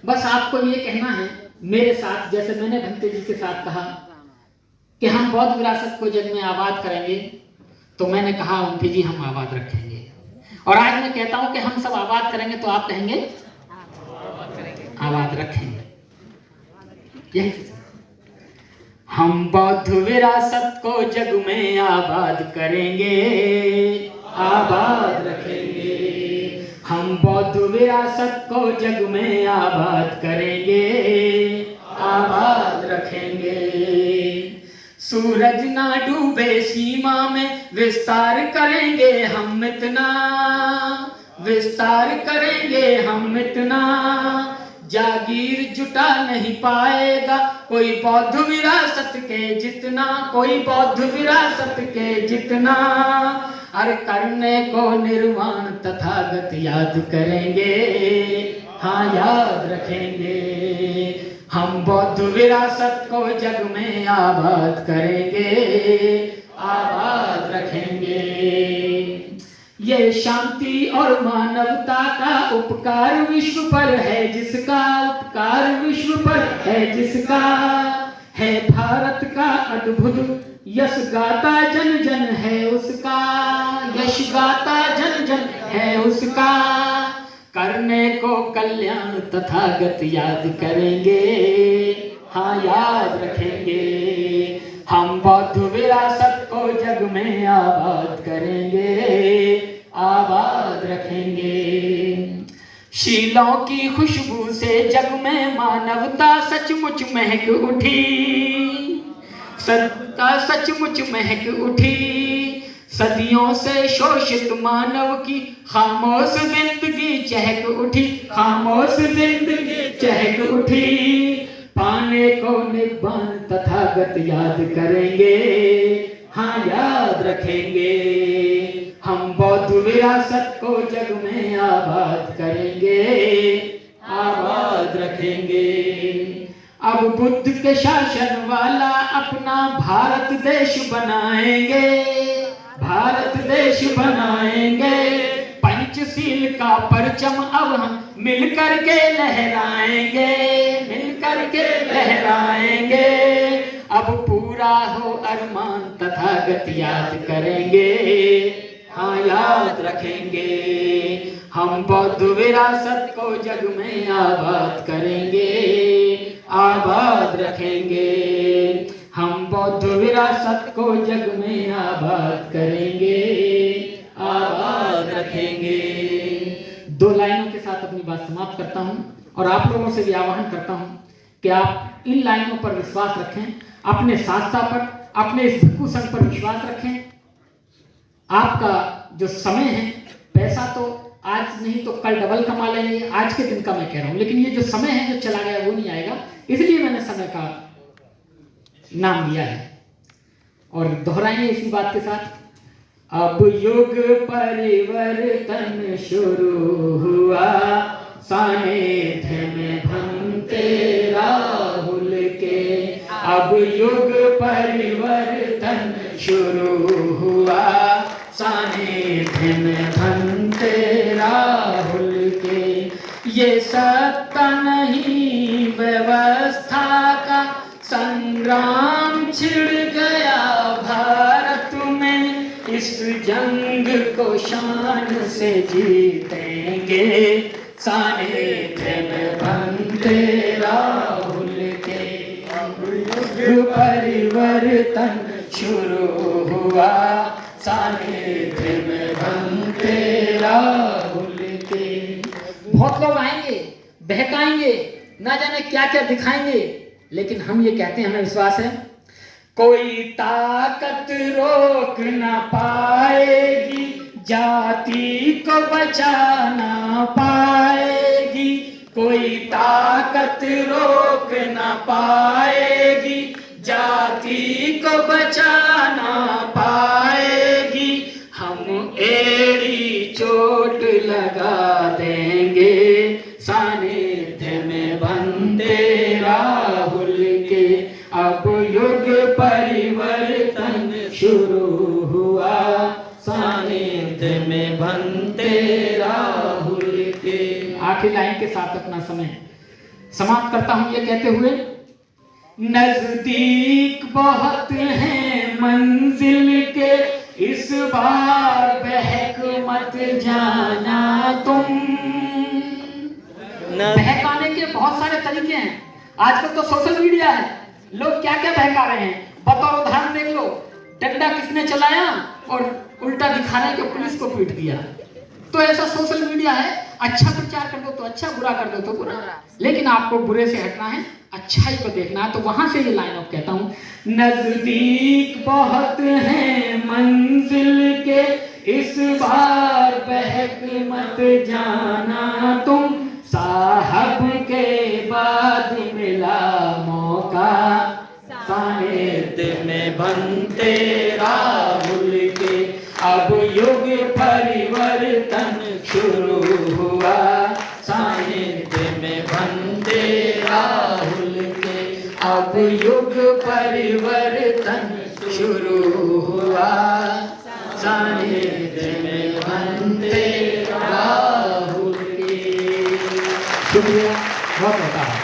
बस आपको ये कहना है मेरे साथ, जैसे मैंने भंते जी के साथ कहा कि हम बौद्ध विरासत को जग में आबाद करेंगे, तो मैंने कहा भंते जी हम आबाद रखेंगे। और आज मैं कहता हूं कि हम सब आबाद करेंगे, तो आप कहेंगे आबाद रखेंगे। यही हम बौद्ध विरासत को जग में आबाद करेंगे, आबाद रखेंगे। हम बौद्ध विरासत को जग में आबाद करेंगे, आबाद रखेंगे। सूरज ना डूबे सीमा में विस्तार करेंगे हम इतना, विस्तार करेंगे हम इतना। जागीर जुटा नहीं पाएगा कोई बौद्ध विरासत के जितना, कोई बौद्ध विरासत के जितना। हर करने को निर्वाण तथागत याद करेंगे, हाँ याद रखेंगे। हम बौद्ध विरासत को जग में आबाद करेंगे, आबाद रखेंगे। ये शांति और मानवता का उपकार विश्व पर है जिसका, उपकार विश्व पर है जिसका। है भारत का अद्भुत यश गाता जन जन है उसका, यश गाता जन जन है उसका। करने को कल्याण तथागत याद करेंगे, हाँ याद रखेंगे। हम बौद्ध विरासत को जग में आबाद करेंगे, आबाद रखेंगे। शीलों की खुशबू से जग में मानवता सचमुच महक उठी, सत्ता सचमुच महक उठी। सदियों से शोषित मानव की खामोश जिंदगी चहक उठी, खामोश जिंदगी चहक उठी। पाने को निब्बान तथागत याद करेंगे, हाँ याद रखेंगे। हम बौद्ध विरासत को जग में आबाद करेंगे, आबाद रखेंगे। अब बुद्ध के शासन वाला अपना भारत देश बनाएंगे, भारत देश बनाएंगे। पंचशील का परचम अब हम मिलकर के लहराएंगे, मिलकर के लहराएंगे। अब पूरा हो अरमान तथागत याद करेंगे, हाँ याद रखेंगे। हम बौद्ध विरासत को जग में आबाद करेंगे, आबाद रखेंगे। हम बौद्ध विरासत को जग में आबाद करेंगे, आबाद रखेंगे। दो लाइनों के साथ अपनी बात समाप्त करता हूं और आप लोगों से भी आह्वान करता हूं कि आप इन लाइनों पर विश्वास रखें, अपने शास्त्रा पर, अपने इस भिक्षु संघ पर विश्वास रखें। आपका जो समय है, पैसा तो आज नहीं तो कल डबल कमा लेंगे, आज के दिन का मैं कह रहा हूं, लेकिन ये जो समय है जो चला गया वो नहीं आएगा, इसलिए मैंने समय का नाम दिया है। और दोहराएंगे इसी बात के साथ। अब युग परिवर्तन शुरू हुआ, सानिध्य में भंते राहुल के। अब युग परिवर्तन शुरू हुआ, सानिध्य में भंते राहुल के। ये सत्ता नहीं व्यवस्था का संग्राम छिड़ गया भारत में। इस जंग को शान से जीतेंगे, सानिध्य में भंते राहुल के। युग परिवर्तन शुरू हुआ, सानिध्य में भंते राहुल के। बहुत लोग आएंगे, बहकाएंगे, ना जाने क्या क्या दिखाएंगे, लेकिन हम ये कहते हैं, हमें विश्वास है कोई ताकत रोक ना पाएगी, जाति को बचा ना पाएगी। कोई ताकत रोक ना पाएगी, जाति को बचा ना पाएगी। हम एड़ी चोट लगा देंगे, सानिध्य में भंते राहुल के। अब युग परिवर्तन शुरू हुआ, सानिध्य में भंते राहुल के। आखिरी लाइन के साथ अपना समय समाप्त करता हूं ये कहते हुए, नजदीक बहुत है मंजिल के, इस बार बहक मत जाना तुम। बहकाने के बहुत सारे तरीके हैं। आजकल तो सोशल मीडिया है, लोग क्या क्या बहका रहे हैं। बतौर उदाहरण देख लो, डंडा किसने चलाया और उल्टा दिखाने के पुलिस को पीट दिया। तो ऐसा सोशल मीडिया है। अच्छा प्रचार कर दो तो अच्छा, बुरा कर दो तो बुरा, लेकिन आपको बुरे से हटना है, अच्छाई को देखना है। तो वहां से ये लाइन ऑफ कहता हूं, नजदीक बहुत है मंजिल के, इस बार बहक मत जाना तुम। साहब के बाद मिला मौका, सानिध्य में बनते राहुल के, अब युग परिवर्तन शुरू हुआ, सानिध्य में बनते राहुल के, अब युग परिवर्तन शुरू हुआ, सानिध्य में बनते राहुल के। शुक्रिया, बहुत होता है।